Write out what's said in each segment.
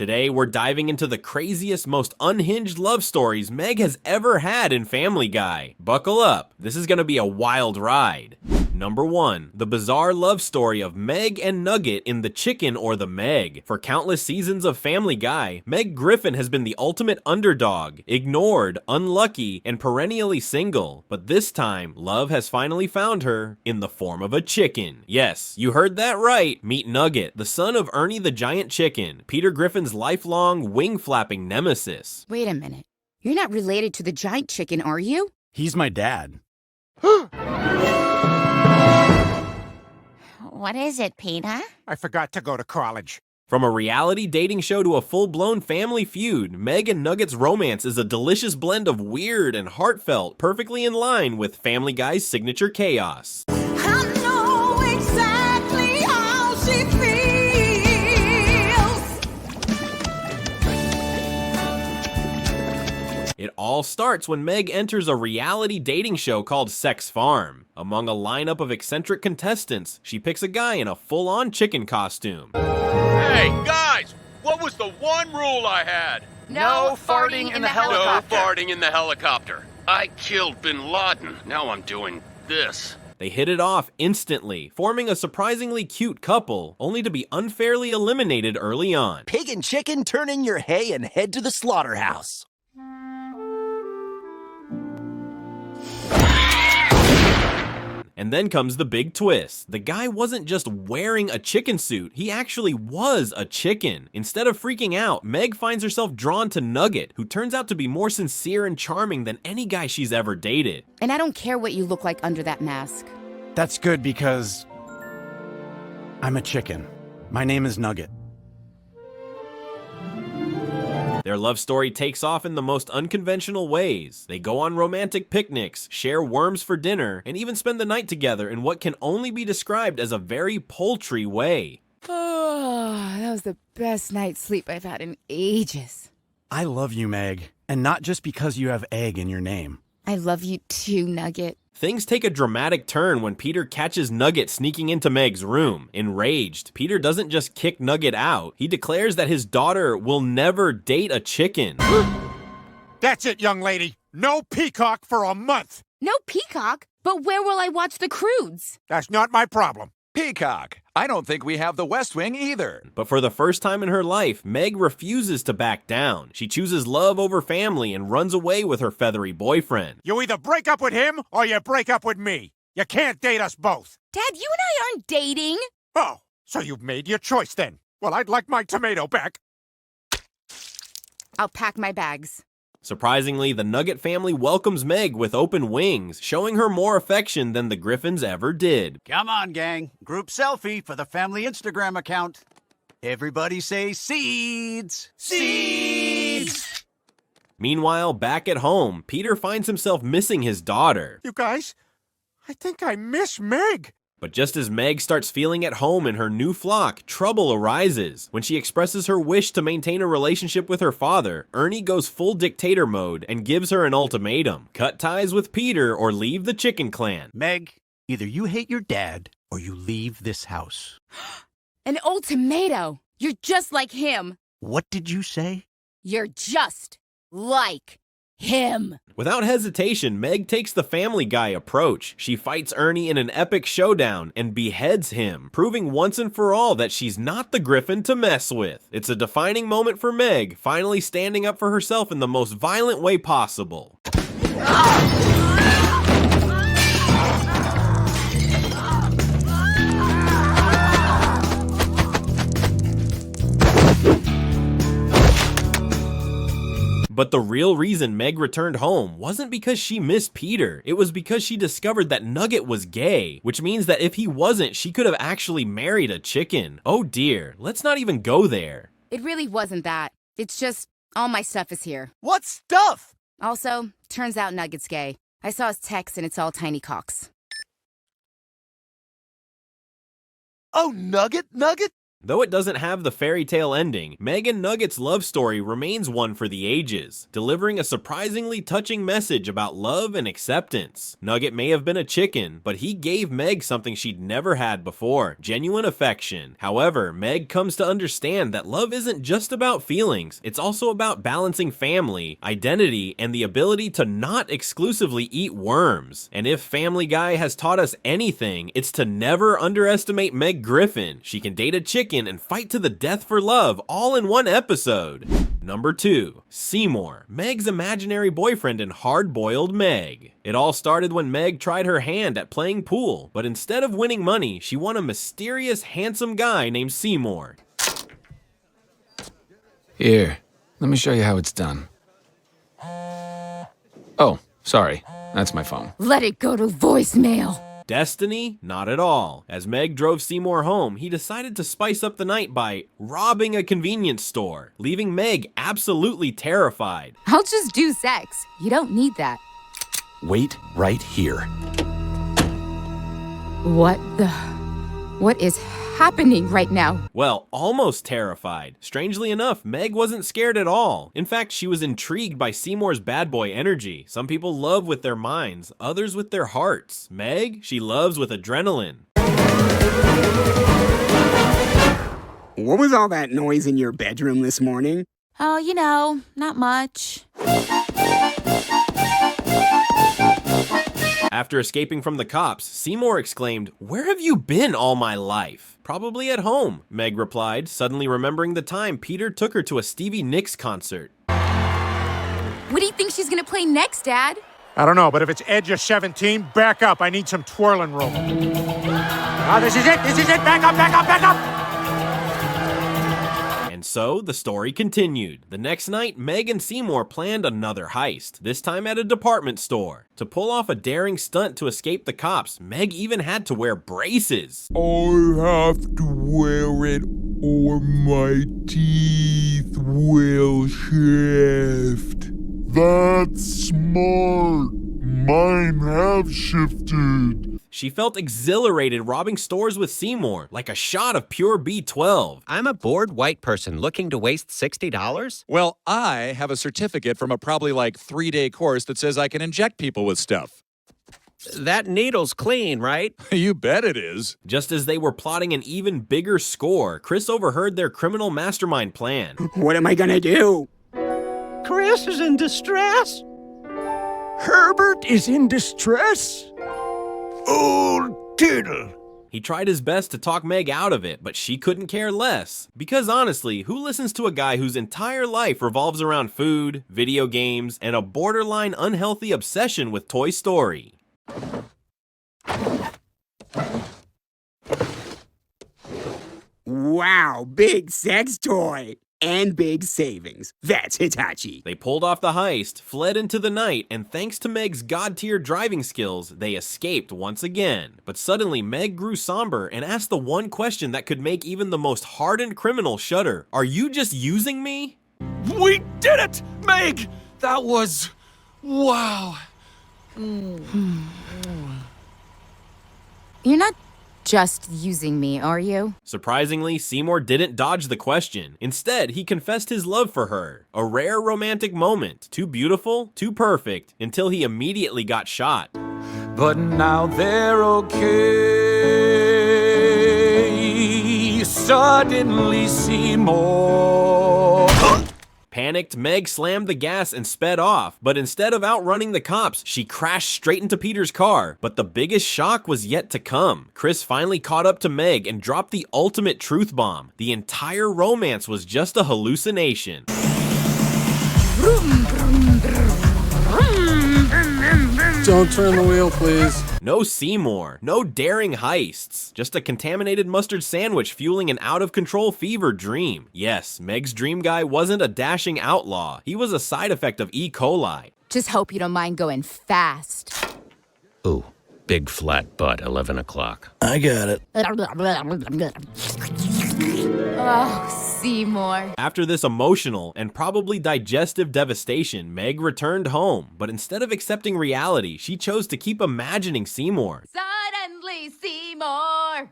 Today, we're diving into the craziest, most unhinged love stories Meg has ever had in Family Guy. Buckle up, this is gonna be a wild ride. Number 1. The bizarre love story of Meg and Nugget in The Chicken or the Meg. For countless seasons of Family Guy, Meg Griffin has been the ultimate underdog, ignored, unlucky, and perennially single. But this time, love has finally found her in the form of a chicken. Yes, you heard that right. Meet Nugget, the son of Ernie the Giant Chicken, Peter Griffin's lifelong wing-flapping nemesis. Wait a minute. You're not related to the giant chicken, are you? He's my dad. What is it, Peter? I forgot to go to college. From a reality dating show to a full-blown family feud, Meg and Nugget's romance is a delicious blend of weird and heartfelt, perfectly in line with Family Guy's signature chaos. I know exactly how she feels. It all starts when Meg enters a reality dating show called Sex Farm. Among a lineup of eccentric contestants, she picks a guy in a full-on chicken costume. Hey, guys! What was the one rule I had? No farting in the helicopter. No farting in the helicopter. I killed Bin Laden. Now I'm doing this. They hit it off instantly, forming a surprisingly cute couple, only to be unfairly eliminated early on. Pig and chicken, turn in your hay and head to the slaughterhouse. And then comes the big twist. The guy wasn't just wearing a chicken suit, he actually was a chicken. Instead of freaking out, Meg finds herself drawn to Nugget, who turns out to be more sincere and charming than any guy she's ever dated. And I don't care what you look like under that mask. That's good because I'm a chicken. My name is Nugget. Their love story takes off in the most unconventional ways. They go on romantic picnics, share worms for dinner, and even spend the night together in what can only be described as a very poultry way. Oh, that was the best night's sleep I've had in ages. I love you, Meg. And not just because you have egg in your name. I love you too, Nugget. Things take a dramatic turn when Peter catches Nugget sneaking into Meg's room. Enraged, Peter doesn't just kick Nugget out, he declares that his daughter will never date a chicken. That's it, young lady. No peacock for a month. No peacock? But where will I watch the Croods? That's not my problem. Peacock. I don't think we have the West Wing either. But for the first time in her life, Meg refuses to back down. She chooses love over family and runs away with her feathery boyfriend. You either break up with him or you break up with me. You can't date us both. Dad, you and I aren't dating. Oh, so you've made your choice then. Well, I'd like my tomato back. I'll pack my bags. Surprisingly, the Nugget family welcomes Meg with open wings, showing her more affection than the Griffins ever did. Come on, gang. Group selfie for the family Instagram account. Everybody say seeds. Seeds! Meanwhile, back at home, Peter finds himself missing his daughter. You guys, I think I miss Meg. But just as Meg starts feeling at home in her new flock, trouble arises. When she expresses her wish to maintain a relationship with her father, Ernie goes full dictator mode and gives her an ultimatum. Cut ties with Peter or leave the Chicken Clan. Meg, either you hate your dad or you leave this house. An ultimatum. You're just like him. What did you say? You're just like him. Without hesitation, Meg takes the Family Guy approach. She fights Ernie in an epic showdown and beheads him, proving once and for all that she's not the Griffin to mess with. It's a defining moment for Meg, finally standing up for herself in the most violent way possible. But the real reason Meg returned home wasn't because she missed Peter. It was because she discovered that Nugget was gay, which means that if he wasn't, she could have actually married a chicken. Oh dear, let's not even go there. It really wasn't that. It's just, all my stuff is here. What stuff? Also, turns out Nugget's gay. I saw his text and it's all tiny cocks. Oh, Nugget? Though it doesn't have the fairy tale ending, Meg and Nugget's love story remains one for the ages, delivering a surprisingly touching message about love and acceptance. Nugget may have been a chicken, but he gave Meg something she'd never had before, genuine affection. However, Meg comes to understand that love isn't just about feelings, it's also about balancing family, identity, and the ability to not exclusively eat worms. And if Family Guy has taught us anything, it's to never underestimate Meg Griffin. She can date a chicken and fight to the death for love all in one episode. Number 2. Seymour, Meg's imaginary boyfriend in Hard-Boiled Meg. It all started when Meg tried her hand at playing pool, but instead of winning money, she won a mysterious, handsome guy named Seymour. Here, let me show you how it's done. Oh, sorry, that's my phone. Let it go to voicemail. Destiny? Not at all. As Meg drove Seymour home, he decided to spice up the night by robbing a convenience store, leaving Meg absolutely terrified. I'll just do sex. You don't need that. Wait right here. What is happening right now? Well, almost terrified. Strangely enough, Meg wasn't scared at all. In fact, she was intrigued by Seymour's bad boy energy. Some people love with their minds, others with their hearts. Meg, she loves with adrenaline. What was all that noise in your bedroom this morning? Oh, not much. After escaping from the cops, Seymour exclaimed, "Where have you been all my life?" "Probably at home," Meg replied, suddenly remembering the time Peter took her to a Stevie Nicks concert. What do you think she's gonna play next, Dad? I don't know, but if it's Edge of 17, back up. I need some twirling room. Ah, this is it. Back up, back up, back up. And so, the story continued. The next night, Meg and Seymour planned another heist, this time at a department store. To pull off a daring stunt to escape the cops, Meg even had to wear braces. I have to wear it or my teeth will shift. That's smart. Mine have shifted. She felt exhilarated robbing stores with Seymour, like a shot of pure B12. I'm a bored white person looking to waste $60? Well, I have a certificate from a probably like 3-day course that says I can inject people with stuff. That needle's clean, right? You bet it is. Just as they were plotting an even bigger score, Chris overheard their criminal mastermind plan. What am I gonna do? Chris is in distress. Herbert is in distress? Old Tiddle. He tried his best to talk Meg out of it, but she couldn't care less. Because honestly, who listens to a guy whose entire life revolves around food, video games, and a borderline unhealthy obsession with Toy Story? Wow, big sex toy. And big savings. That's Hitachi. They pulled off the heist, fled into the night, and thanks to Meg's god-tier driving skills, they escaped once again. But suddenly, Meg grew somber and asked the one question that could make even the most hardened criminal shudder. Are you just using me? We did it, Meg! That was... wow. You're not just using me, are you? Surprisingly, Seymour didn't dodge the question. Instead, he confessed his love for her. A rare romantic moment, too beautiful, too perfect, until he immediately got shot. But now they're okay. Suddenly Seymour. Panicked, Meg slammed the gas and sped off, but instead of outrunning the cops, she crashed straight into Peter's car. But the biggest shock was yet to come. Chris finally caught up to Meg and dropped the ultimate truth bomb. The entire romance was just a hallucination. Don't turn the wheel, please. No Seymour, no daring heists, just a contaminated mustard sandwich fueling an out-of-control fever dream. Yes, Meg's dream guy wasn't a dashing outlaw. He was a side effect of E. coli. Just hope you don't mind going fast. Ooh, big flat butt, 11 o'clock. I got it. Oh, Seymour. After this emotional and probably digestive devastation, Meg returned home. But instead of accepting reality, she chose to keep imagining Seymour. Suddenly Seymour.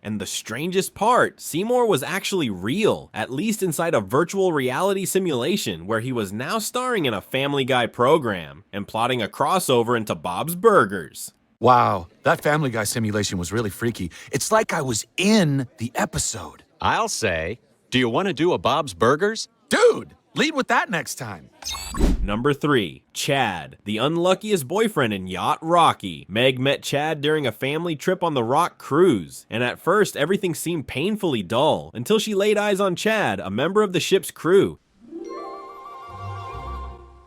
And the strangest part, Seymour was actually real, at least inside a virtual reality simulation where he was now starring in a Family Guy program and plotting a crossover into Bob's Burgers. Wow, that Family Guy simulation was really freaky. It's like I was in the episode. I'll say, do you want to do a Bob's Burgers? Dude, lead with that next time. Number 3, Chad, the unluckiest boyfriend in Yacht Rocky. Meg met Chad during a family trip on the Rock cruise, and at first everything seemed painfully dull until she laid eyes on Chad, a member of the ship's crew.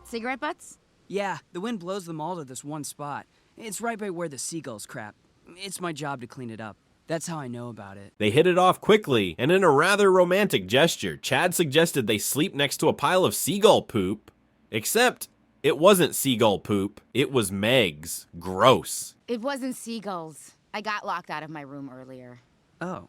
Cigarette butts? Yeah, the wind blows them all to this one spot. It's right by where the seagulls crap. It's my job to clean it up. That's how I know about it. They hit it off quickly, and in a rather romantic gesture, Chad suggested they sleep next to a pile of seagull poop. Except, it wasn't seagull poop, it was Meg's. Gross. It wasn't seagulls. I got locked out of my room earlier. Oh.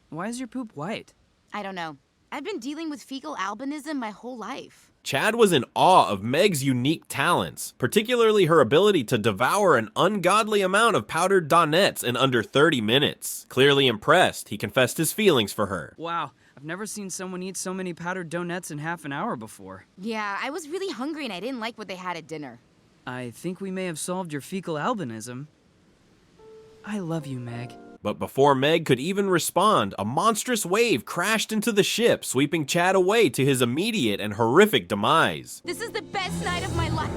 Why is your poop white? I don't know. I've been dealing with fecal albinism my whole life. Chad was in awe of Meg's unique talents, particularly her ability to devour an ungodly amount of powdered donuts in under 30 minutes. Clearly impressed, he confessed his feelings for her. Wow, I've never seen someone eat so many powdered donuts in half an hour before. Yeah, I was really hungry and I didn't like what they had at dinner. I think we may have solved your fecal albinism. I love you, Meg. But before Meg could even respond, a monstrous wave crashed into the ship, sweeping Chad away to his immediate and horrific demise. This is the best night of my life.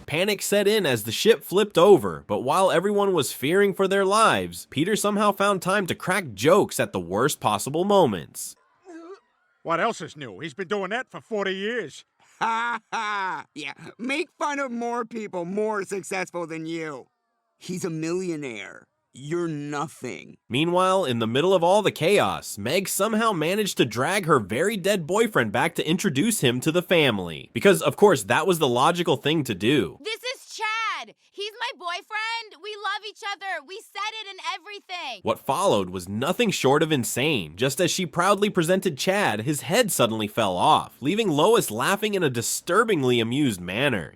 Panic set in as the ship flipped over, but while everyone was fearing for their lives, Peter somehow found time to crack jokes at the worst possible moments. What else is new? He's been doing that for 40 years. Ha ha! Yeah, make fun of more people more successful than you. He's a millionaire. You're nothing. Meanwhile, in the middle of all the chaos, Meg somehow managed to drag her very dead boyfriend back to introduce him to the family. Because, of course, that was the logical thing to do. This is Chad. He's my boyfriend. We love each other. We said it and everything. What followed was nothing short of insane. Just as she proudly presented Chad, his head suddenly fell off, leaving Lois laughing in a disturbingly amused manner.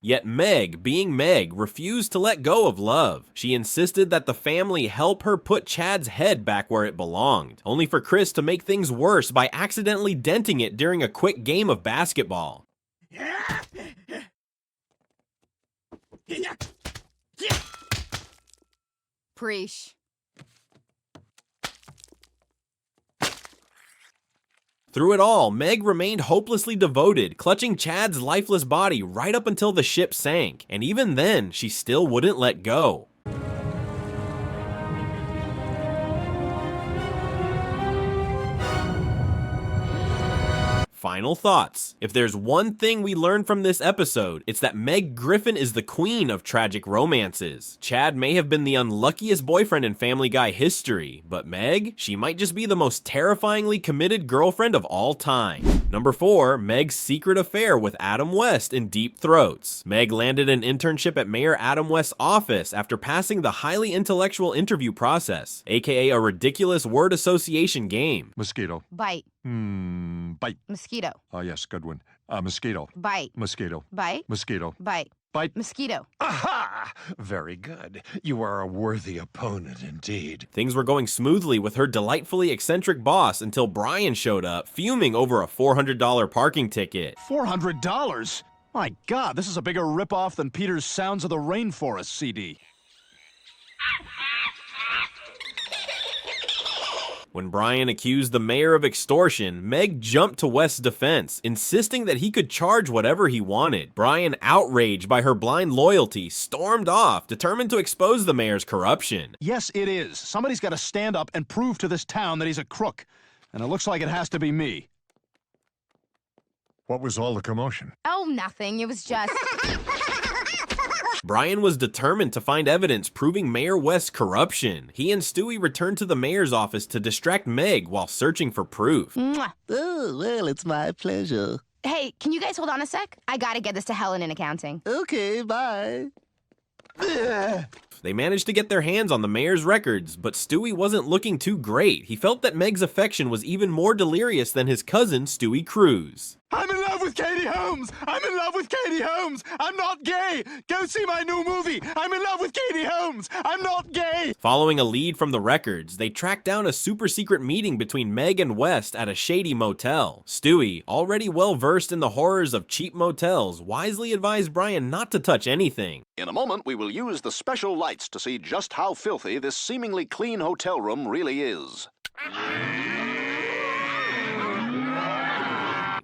Yet Meg, being Meg, refused to let go of love. She insisted that the family help her put Chad's head back where it belonged, only for Chris to make things worse by accidentally denting it during a quick game of basketball. Preach. Through it all, Meg remained hopelessly devoted, clutching Chad's lifeless body right up until the ship sank, and even then, she still wouldn't let go. Final thoughts. If there's one thing we learned from this episode, it's that Meg Griffin is the queen of tragic romances. Chad may have been the unluckiest boyfriend in Family Guy history, but Meg, she might just be the most terrifyingly committed girlfriend of all time. Number 4, Meg's secret affair with Adam West in Deep Throats. Meg landed an internship at Mayor Adam West's office after passing the highly intellectual interview process, aka a ridiculous word association game. Mosquito. Bite. Bite. Mosquito. Oh, yes, good one. Mosquito. Bite. Mosquito. Bite. Mosquito. Bite. Bite. Mosquito. Aha! Very good. You are a worthy opponent indeed. Things were going smoothly with her delightfully eccentric boss until Brian showed up, fuming over a $400 parking ticket. $400? My God, this is a bigger ripoff than Peter's Sounds of the Rainforest CD. When Brian accused the mayor of extortion, Meg jumped to West's defense, insisting that he could charge whatever he wanted. Brian, outraged by her blind loyalty, stormed off, determined to expose the mayor's corruption. Yes, it is. Somebody's got to stand up and prove to this town that he's a crook. And it looks like it has to be me. What was all the commotion? Oh, nothing. It was just... Brian was determined to find evidence proving Mayor West's corruption. He and Stewie returned to the mayor's office to distract Meg while searching for proof. Mwah. Oh, well, it's my pleasure. Hey, can you guys hold on a sec? I gotta get this to Helen in accounting. Okay, bye. They managed to get their hands on the mayor's records, but Stewie wasn't looking too great. He felt that Meg's affection was even more delirious than his cousin, Stewie Cruz. I'm in love with Katie Holmes! I'm in love with Katie Holmes! I'm not gay! Go see my new movie! I'm in love with Katie Holmes! I'm not gay! Following a lead from the records, they tracked down a super secret meeting between Meg and West at a shady motel. Stewie, already well versed in the horrors of cheap motels, wisely advised Brian not to touch anything. In a moment, we will use the special lights to see just how filthy this seemingly clean hotel room really is.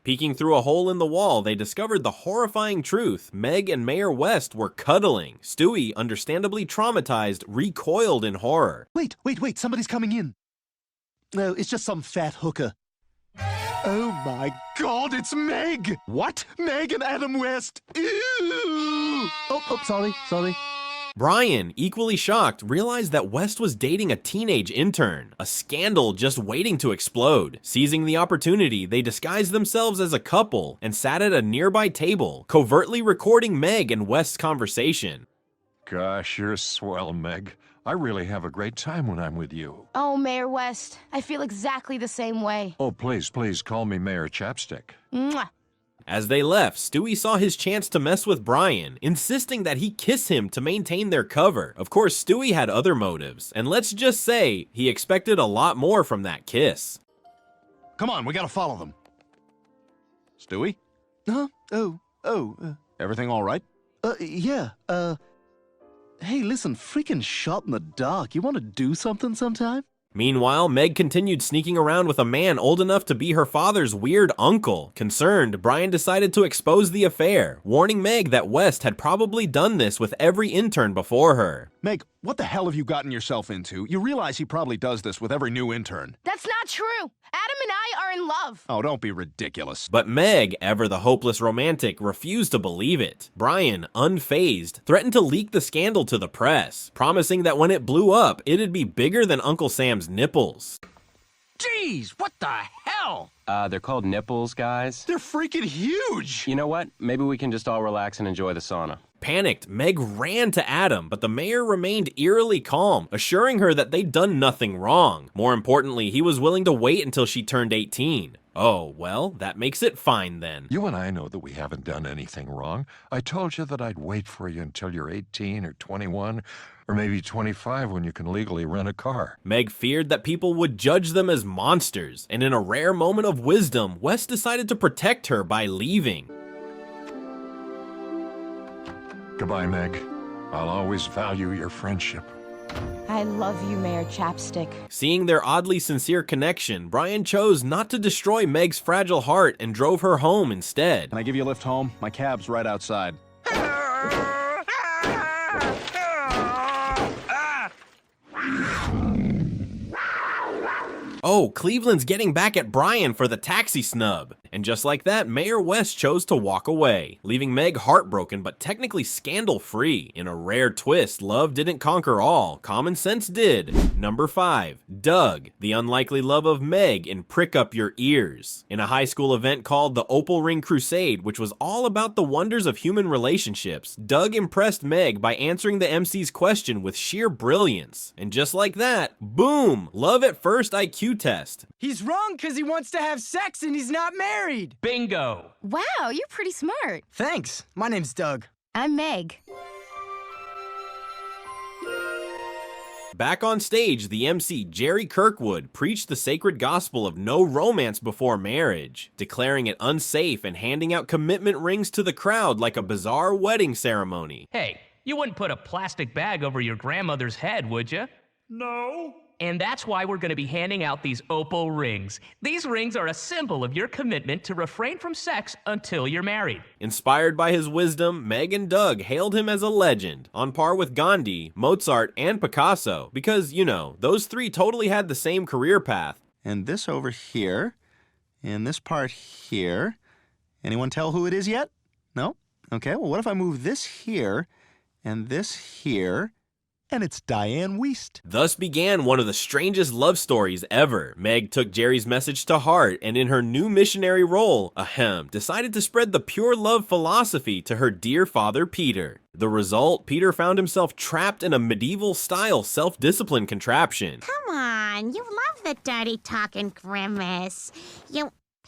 Peeking through a hole in the wall, they discovered the horrifying truth. Meg and Mayor West were cuddling. Stewie, understandably traumatized, recoiled in horror. Wait, somebody's coming in. No, it's just some fat hooker. Oh my God, it's Meg! What? Meg and Adam West! Ew! Oh, sorry. Brian, equally shocked, realized that West was dating a teenage intern, a scandal just waiting to explode. Seizing the opportunity, they disguised themselves as a couple and sat at a nearby table, covertly recording Meg and West's conversation. Gosh, you're swell, Meg. I really have a great time when I'm with you. Oh, Mayor West, I feel exactly the same way. Oh, please call me Mayor Chapstick. Mwah. As they left, Stewie saw his chance to mess with Brian, insisting that he kiss him to maintain their cover. Of course, Stewie had other motives, and let's just say, he expected a lot more from that kiss. Come on, we gotta follow them. Stewie? Huh? Everything all right? Yeah, hey, listen, freaking shot in the dark. You want to do something sometime? Meanwhile, Meg continued sneaking around with a man old enough to be her father's weird uncle. Concerned, Brian decided to expose the affair, warning Meg that West had probably done this with every intern before her. Meg, what the hell have you gotten yourself into? You realize he probably does this with every new intern. That's not true. Adam and I are in love. Oh, don't be ridiculous. But Meg, ever the hopeless romantic, refused to believe it. Brian, unfazed, threatened to leak the scandal to the press, promising that when it blew up, it'd be bigger than Uncle Sam's nipples. Jeez, what the hell? They're called nipples, guys. They're freaking huge! You know what? Maybe we can just all relax and enjoy the sauna. Panicked, Meg ran to Adam, but the mayor remained eerily calm, assuring her that they'd done nothing wrong. More importantly, he was willing to wait until she turned 18. Oh, well, that makes it fine then. You and I know that we haven't done anything wrong. I told you that I'd wait for you until you're 18 or 21, or maybe 25 when you can legally rent a car. Meg feared that people would judge them as monsters, and in a rare moment of wisdom, West decided to protect her by leaving. Goodbye, Meg. I'll always value your friendship. I love you, Mayor Chapstick. Seeing their oddly sincere connection, Brian chose not to destroy Meg's fragile heart and drove her home instead. Can I give you a lift home? My cab's right outside. Oh, Cleveland's getting back at Brian for the taxi snub. And just like that, Mayor West chose to walk away, leaving Meg heartbroken but technically scandal-free. In a rare twist, love didn't conquer all, common sense did. Number 5, Doug, the unlikely love of Meg in Prick Up Your Ears. In a high school event called the Opal Ring Crusade, which was all about the wonders of human relationships, Doug impressed Meg by answering the MC's question with sheer brilliance. And just like that, boom, love at first IQ test. He's wrong because he wants to have sex and he's not married. Bingo. Wow, you're pretty smart. Thanks. My name's Doug. I'm Meg. Back on stage, the MC Jerry Kirkwood preached the sacred gospel of no romance before marriage, declaring it unsafe and handing out commitment rings to the crowd like a bizarre wedding ceremony. Hey, you wouldn't put a plastic bag over your grandmother's head, would you? No. And that's why we're going to be handing out these opal rings. These rings are a symbol of your commitment to refrain from sex until you're married. Inspired by his wisdom, Meg and Doug hailed him as a legend, on par with Gandhi, Mozart, and Picasso, because, you know, those three totally had the same career path. And this over here, and this part here. Anyone tell who it is yet? No? Okay, well, what if I move this here, and this here, and it's Diane Wiest. Thus began one of the strangest love stories ever. Meg took Jerry's message to heart, and in her new missionary role, decided to spread the pure love philosophy to her dear father Peter. The result, Peter found himself trapped in a medieval-style self-discipline contraption. Come on, you love the dirty talking Grimace.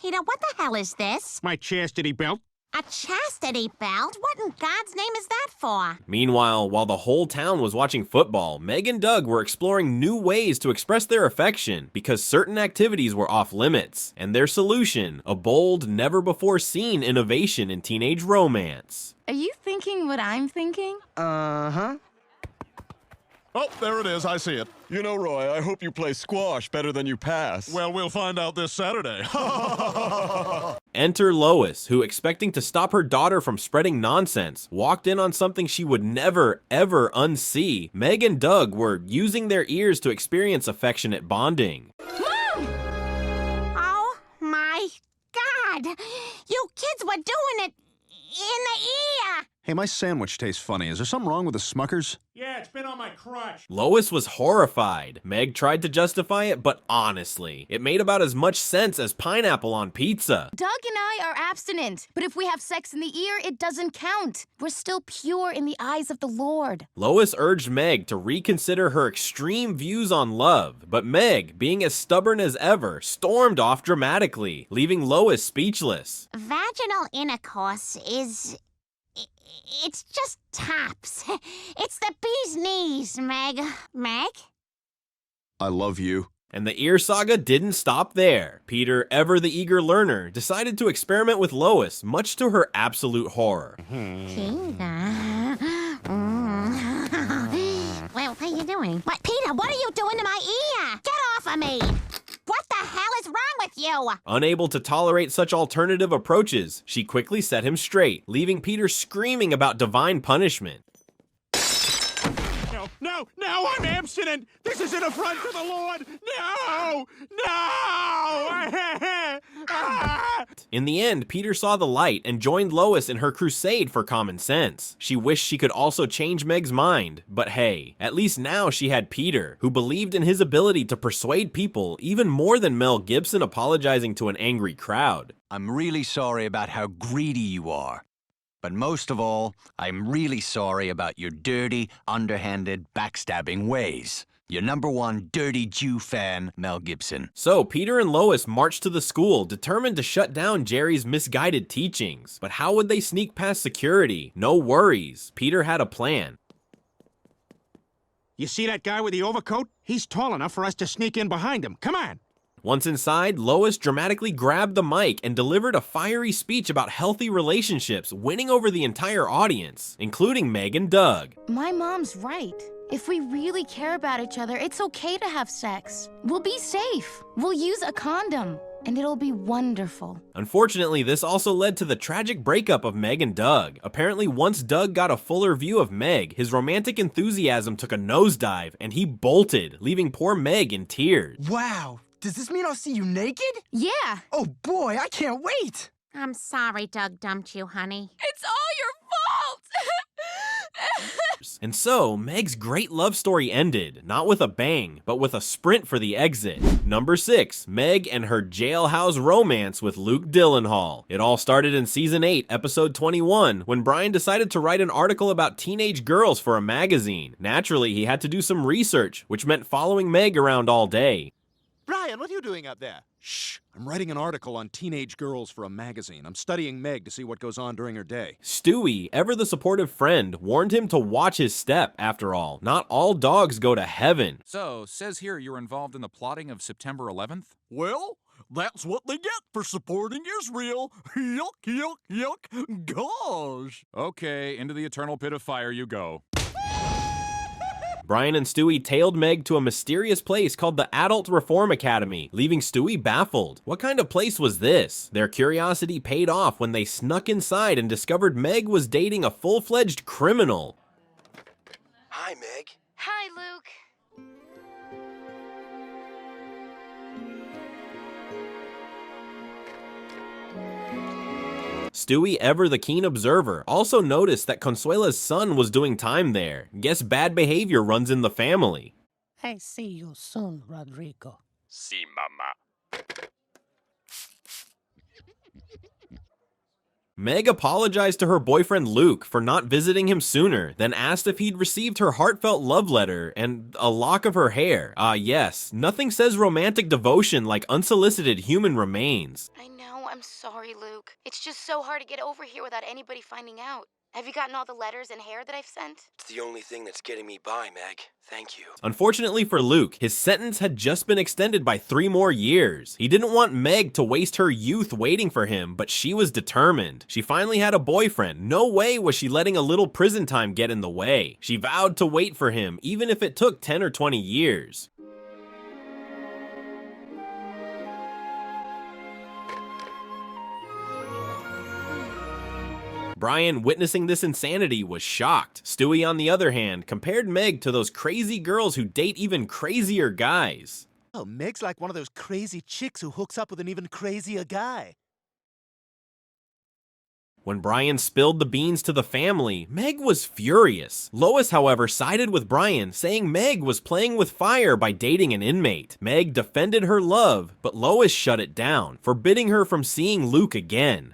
Peter, what the hell is this? My chastity belt. A chastity belt? What in God's name is that for? Meanwhile, while the whole town was watching football, Meg and Doug were exploring new ways to express their affection because certain activities were off limits. And their solution, a bold, never-before-seen innovation in teenage romance. Are you thinking what I'm thinking? Uh-huh. Oh, there it is. I see it. You know, Roy, I hope you play squash better than you pass. Well, we'll find out this Saturday. Enter Lois, who, expecting to stop her daughter from spreading nonsense, walked in on something she would never, ever unsee. Meg and Doug were using their ears to experience affectionate bonding. Mom! Oh, my God! You kids were doing it in the ear! Hey, my sandwich tastes funny. Is there something wrong with the Smuckers? Yeah, it's been on my crotch. Lois was horrified. Meg tried to justify it, but honestly, it made about as much sense as pineapple on pizza. Doug and I are abstinent, but if we have sex in the ear, it doesn't count. We're still pure in the eyes of the Lord. Lois urged Meg to reconsider her extreme views on love, but Meg, being as stubborn as ever, stormed off dramatically, leaving Lois speechless. Vaginal intercourse is... It's just tops. It's the bee's knees, Meg. Meg? I love you. And the ear saga didn't stop there. Peter, ever the eager learner, decided to experiment with Lois, much to her absolute horror. Peter. Well, what are you doing? What, Peter, what are you doing to my ear? Get off of me! What the hell is wrong with you? Unable to tolerate such alternative approaches, she quickly set him straight, leaving Peter screaming about divine punishment. No, I'm abstinent. This is an affront to the Lord. No! In the end, Peter saw the light and joined Lois in her crusade for common sense. She wished she could also change Meg's mind, but hey, at least now she had Peter, who believed in his ability to persuade people even more than Mel Gibson apologizing to an angry crowd. I'm really sorry about how greedy you are. But most of all, I'm really sorry about your dirty, underhanded, backstabbing ways. Your #1 dirty Jew fan, Mel Gibson. So Peter and Lois marched to the school, determined to shut down Jerry's misguided teachings. But how would they sneak past security? No worries. Peter had a plan. You see that guy with the overcoat? He's tall enough for us to sneak in behind him. Come on. Once inside, Lois dramatically grabbed the mic and delivered a fiery speech about healthy relationships, winning over the entire audience, including Meg and Doug. My mom's right. If we really care about each other, it's okay to have sex. We'll be safe. We'll use a condom, and it'll be wonderful. Unfortunately, this also led to the tragic breakup of Meg and Doug. Apparently, once Doug got a fuller view of Meg, his romantic enthusiasm took a nosedive, and he bolted, leaving poor Meg in tears. Wow. Does this mean I'll see you naked? Yeah. Oh boy, I can't wait. I'm sorry Doug dumped you, honey. It's all your fault! And so, Meg's great love story ended, not with a bang, but with a sprint for the exit. Number 6, Meg and her jailhouse romance with Luke Gyllenhaal. It all started in Season 8, Episode 21, when Brian decided to write an article about teenage girls for a magazine. Naturally, he had to do some research, which meant following Meg around all day. Brian, what are you doing up there? Shh, I'm writing an article on teenage girls for a magazine. I'm studying Meg to see what goes on during her day. Stewie, ever the supportive friend, warned him to watch his step. After all, not all dogs go to heaven. So, says here you were involved in the plotting of September 11th? Well, that's what they get for supporting Israel. Yuck, yuck, yuck. Gosh. Okay, into the eternal pit of fire you go. Brian and Stewie tailed Meg to a mysterious place called the Adult Reform Academy, leaving Stewie baffled. What kind of place was this? Their curiosity paid off when they snuck inside and discovered Meg was dating a full-fledged criminal. Hi, Meg. Hi, Luke. Stewie, ever the keen observer, also noticed that Consuela's son was doing time there. Guess bad behavior runs in the family. I see you soon, Rodrigo. See, mama. Meg apologized to her boyfriend Luke for not visiting him sooner, then asked if he'd received her heartfelt love letter and a lock of her hair. Ah yes, nothing says romantic devotion like unsolicited human remains. I know, I'm sorry, Luke. It's just so hard to get over here without anybody finding out. Have you gotten all the letters and hair that I've sent? It's the only thing that's getting me by, Meg. Thank you. Unfortunately for Luke, his sentence had just been extended by 3 more years. He didn't want Meg to waste her youth waiting for him, but she was determined. She finally had a boyfriend. No way was she letting a little prison time get in the way. She vowed to wait for him, even if it took 10 or 20 years. Brian, witnessing this insanity, was shocked. Stewie, on the other hand, compared Meg to those crazy girls who date even crazier guys. Oh, Meg's like one of those crazy chicks who hooks up with an even crazier guy. When Brian spilled the beans to the family, Meg was furious. Lois, however, sided with Brian, saying Meg was playing with fire by dating an inmate. Meg defended her love, but Lois shut it down, forbidding her from seeing Luke again.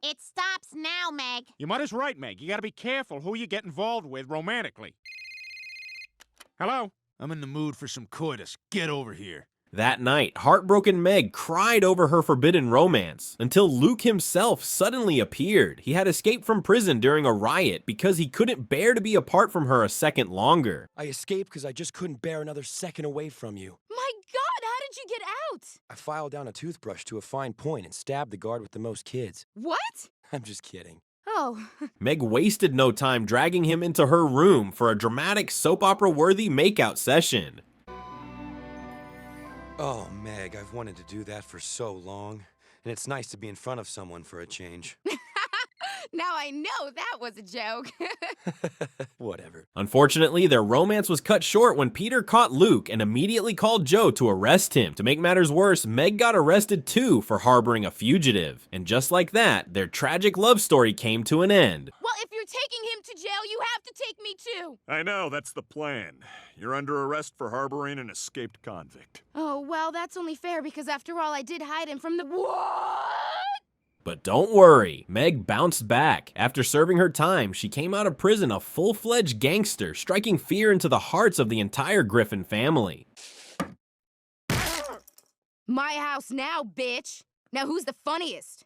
It stops now, Meg. Your mother's right, Meg. You gotta be careful who you get involved with romantically. Hello? I'm in the mood for some coitus. Get over here. That night, heartbroken Meg cried over her forbidden romance, until Luke himself suddenly appeared. He had escaped from prison during a riot because he couldn't bear to be apart from her a second longer. I escaped because I just couldn't bear another second away from you. My God, how did you get out? I filed down a toothbrush to a fine point and stabbed the guard with the most kids. What? I'm just kidding. Oh. Meg wasted no time dragging him into her room for a dramatic soap opera-worthy makeout session. Oh, Meg, I've wanted to do that for so long. And it's nice to be in front of someone for a change. Now I know that was a joke. Whatever. Unfortunately, their romance was cut short when Peter caught Luke and immediately called Joe to arrest him. To make matters worse, Meg got arrested too for harboring a fugitive. And just like that, their tragic love story came to an end. Well, if you're taking him to jail, you have to take me too. I know, that's the plan. You're under arrest for harboring an escaped convict. Oh, well, that's only fair because after all, I did hide him from the... What? But don't worry, Meg bounced back. After serving her time, she came out of prison a full-fledged gangster, striking fear into the hearts of the entire Griffin family. My house now, bitch. Now who's the funniest?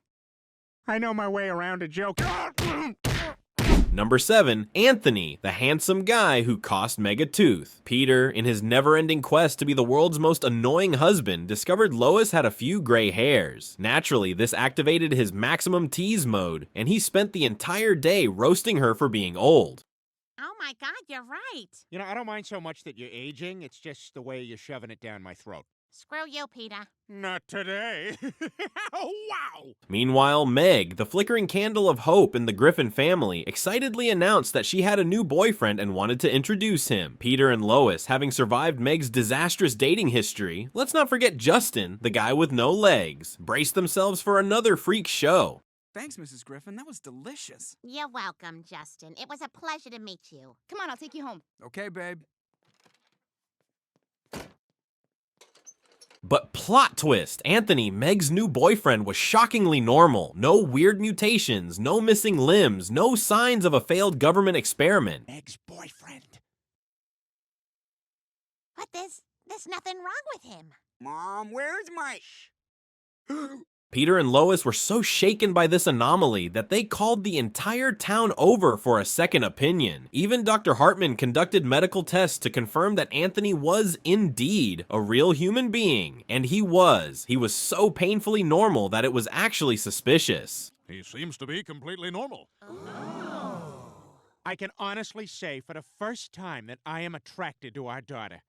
I know my way around a joke. Number 7, Anthony, the handsome guy who cost Meg a tooth. Peter, in his never-ending quest to be the world's most annoying husband, discovered Lois had a few gray hairs. Naturally, this activated his maximum tease mode, and he spent the entire day roasting her for being old. Oh my God, you're right. You know, I don't mind so much that you're aging. It's just the way you're shoving it down my throat. Screw you, Peter. Not today. Wow! Meanwhile, Meg, the flickering candle of hope in the Griffin family, excitedly announced that she had a new boyfriend and wanted to introduce him. Peter and Lois, having survived Meg's disastrous dating history, let's not forget Justin, the guy with no legs, braced themselves for another freak show. Thanks, Mrs. Griffin. That was delicious. You're welcome, Justin. It was a pleasure to meet you. Come on, I'll take you home. Okay, babe. But plot twist, Anthony, Meg's new boyfriend, was shockingly normal. No weird mutations, no missing limbs, no signs of a failed government experiment. Meg's boyfriend. But there's nothing wrong with him. Mom, where's my... Peter and Lois were so shaken by this anomaly that they called the entire town over for a second opinion. Even Dr. Hartman conducted medical tests to confirm that Anthony was indeed a real human being. And he was. He was so painfully normal that it was actually suspicious. He seems to be completely normal. I can honestly say for the first time that I am attracted to our daughter.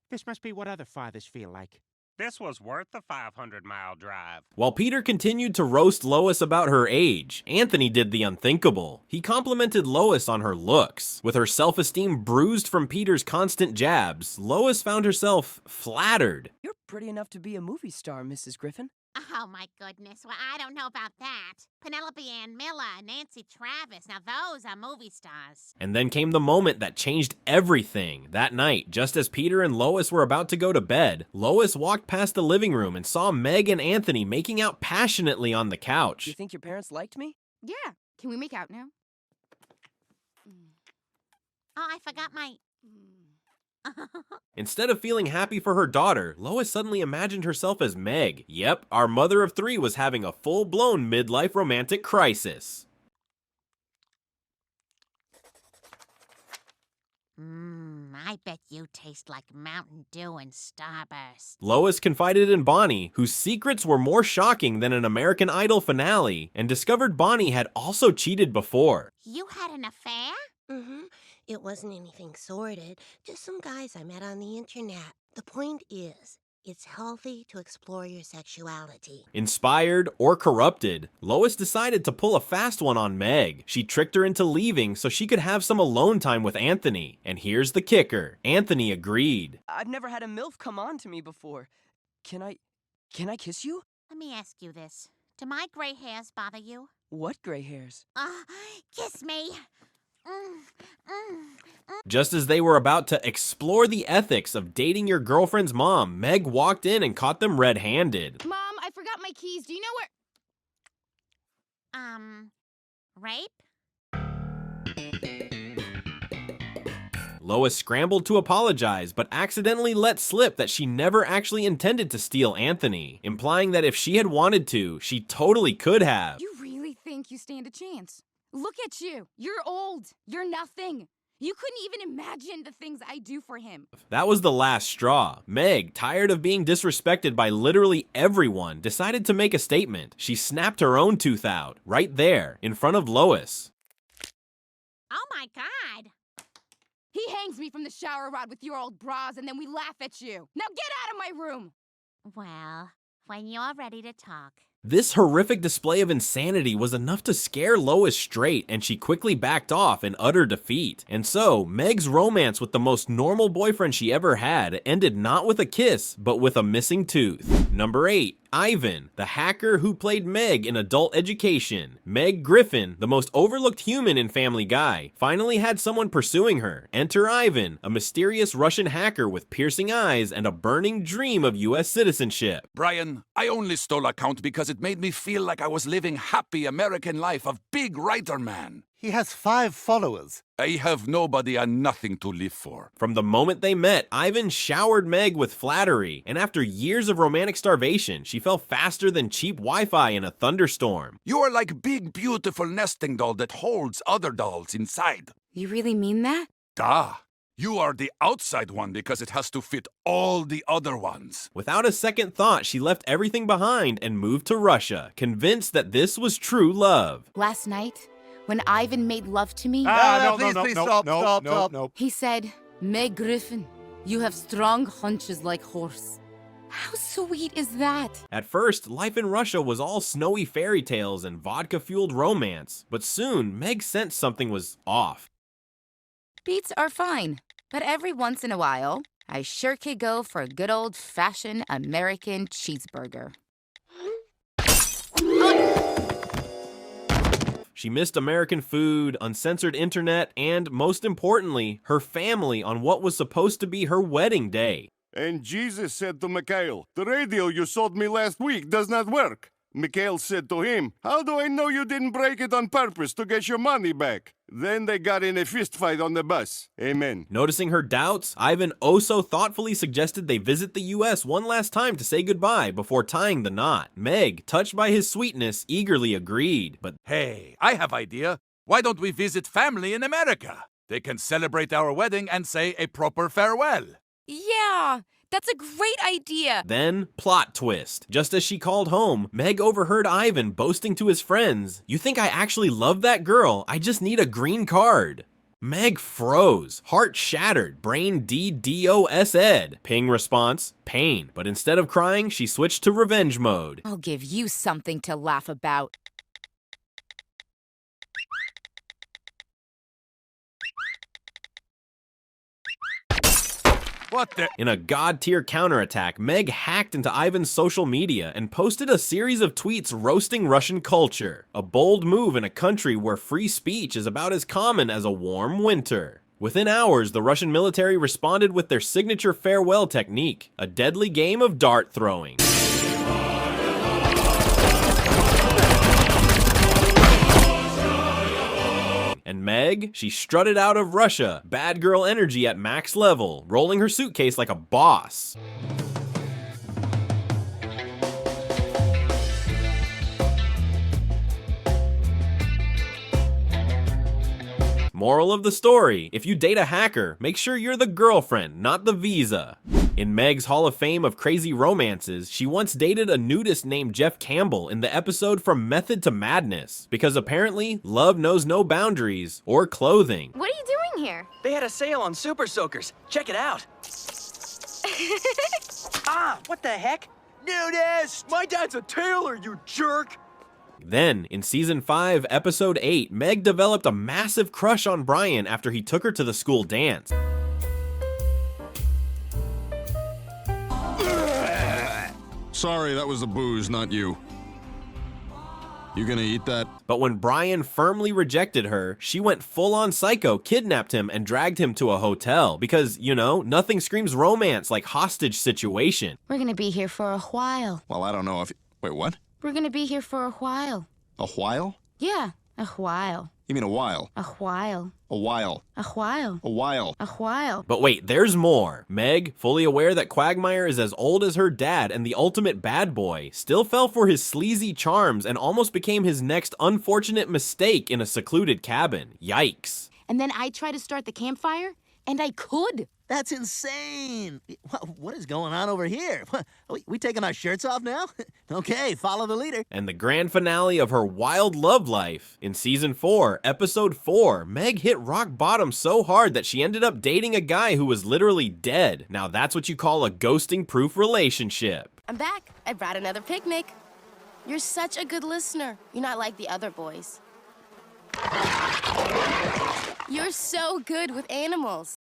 This must be what other fathers feel like. This was worth the 500-mile drive. While Peter continued to roast Lois about her age, Anthony did the unthinkable. He complimented Lois on her looks. With her self-esteem bruised from Peter's constant jabs, Lois found herself flattered. You're pretty enough to be a movie star, Mrs. Griffin. Oh, my goodness. Well, I don't know about that. Penelope Ann Miller, Nancy Travis. Now, those are movie stars. And then came the moment that changed everything. That night, just as Peter and Lois were about to go to bed, Lois walked past the living room and saw Meg and Anthony making out passionately on the couch. You think your parents liked me? Yeah. Can we make out now? Oh, I forgot my... Instead of feeling happy for her daughter, Lois suddenly imagined herself as Meg. Yep, our mother of three was having a full-blown midlife romantic crisis. I bet you taste like Mountain Dew and Starburst. Lois confided in Bonnie, whose secrets were more shocking than an American Idol finale, and discovered Bonnie had also cheated before. You had an affair? Mm-hmm. It wasn't anything sordid, just some guys I met on the internet. The point is, it's healthy to explore your sexuality. Inspired or corrupted, Lois decided to pull a fast one on Meg. She tricked her into leaving so she could have some alone time with Anthony. And here's the kicker. Anthony agreed. I've never had a MILF come on to me before. Can I kiss you? Let me ask you this. Do my gray hairs bother you? What gray hairs? Kiss me. Just as they were about to explore the ethics of dating your girlfriend's mom, Meg walked in and caught them red-handed. Mom, I forgot my keys. Do you know where... Rape? Lois scrambled to apologize, but accidentally let slip that she never actually intended to steal Anthony, implying that if she had wanted to, she totally could have. You really think you stand a chance? Look at you. You're old. You're nothing. You couldn't even imagine the things I do for him. That was the last straw. Meg, tired of being disrespected by literally everyone, decided to make a statement. She snapped her own tooth out, right there, in front of Lois. Oh my God. He hangs me from the shower rod with your old bras and then we laugh at you. Now get out of my room. Well, when you're ready to talk. This horrific display of insanity was enough to scare Lois straight, and she quickly backed off in utter defeat. And so, Meg's romance with the most normal boyfriend she ever had ended not with a kiss, but with a missing tooth. Number 8. Ivan, the hacker who played Meg in Adult Education. Meg Griffin, the most overlooked human in Family Guy, finally had someone pursuing her. Enter Ivan, a mysterious Russian hacker with piercing eyes and a burning dream of US citizenship. Brian, I only stole account because it made me feel like I was living happy American life of big writer man. He has 5 followers. I have nobody and nothing to live for. From the moment they met, Ivan showered Meg with flattery, and after years of romantic starvation, she fell faster than cheap Wi-Fi in a thunderstorm. You are like big, beautiful nesting doll that holds other dolls inside. You really mean that? Duh. You are the outside one because it has to fit all the other ones. Without a second thought, she left everything behind and moved to Russia, convinced that this was true love. Last night, when Ivan made love to me, Please stop. he said, Meg Griffin, you have strong hunches like horse. How sweet is that? At first, life in Russia was all snowy fairy tales and vodka-fueled romance, but soon Meg sensed something was off. Beats are fine, but every once in a while, I sure could go for a good old-fashioned American cheeseburger. She missed American food, uncensored internet, and, most importantly, her family on what was supposed to be her wedding day. And Jesus said to Mikhail, "The radio you sold me last week does not work." Mikhail said to him, "How do I know you didn't break it on purpose to get your money back?" Then they got in a fistfight on the bus. Amen. Noticing her doubts, Ivan oh so thoughtfully suggested they visit the US one last time to say goodbye before tying the knot. Meg, touched by his sweetness, eagerly agreed, but Hey, I have idea. Why don't we visit family in America? They can celebrate our wedding and say a proper farewell. Yeah, that's a great idea. then, plot twist. Just as she called home, Meg overheard Ivan boasting to his friends, "You think I actually love that girl? I just need a green card." Meg froze, heart shattered, brain DDoS'd. Ping response, pain. But instead of crying, she switched to revenge mode. I'll give you something to laugh about. What the? In a god-tier counterattack, Meg hacked into Ivan's social media and posted a series of tweets roasting Russian culture. A bold move in a country where free speech is about as common as a warm winter. Within hours, the Russian military responded with their signature farewell technique, a deadly game of dart throwing. And Meg, she strutted out of Russia, bad girl energy at max level, rolling her suitcase like a boss. Moral of the story, if you date a hacker, make sure you're the girlfriend, not the visa. In Meg's Hall of Fame of crazy romances, she once dated a nudist named Jeff Campbell in the episode From Method to Madness, because apparently, love knows no boundaries or clothing. What are you doing here? They had a sale on Super Soakers. Check it out. Ah, what the heck? Nudist! My dad's a tailor, you jerk! Then, in Season 5, Episode 8, Meg developed a massive crush on Brian after he took her to the school dance. Sorry, that was the booze, not you. You gonna eat that? But when Brian firmly rejected her, she went full-on psycho, kidnapped him, and dragged him to a hotel. Because, you know, nothing screams romance like hostage situation. We're gonna be here for a while. Well, I don't know if... Wait, what? We're gonna be here for a while. A while? Yeah, a while. You mean a while? A while. A while. A while. A while. A while. But wait, there's more. Meg, fully aware that Quagmire is as old as her dad and the ultimate bad boy, still fell for his sleazy charms and almost became his next unfortunate mistake in a secluded cabin. Yikes. And then I tried to start the campfire, and I could. That's insane. What is going on over here? We taking our shirts off now? Okay, follow the leader. And the grand finale of her wild love life. In Season 4, Episode 4, Meg hit rock bottom so hard that she ended up dating a guy who was literally dead. Now that's what you call a ghosting-proof relationship. I'm back. I brought another picnic. You're such a good listener. You're not like the other boys. You're so good with animals.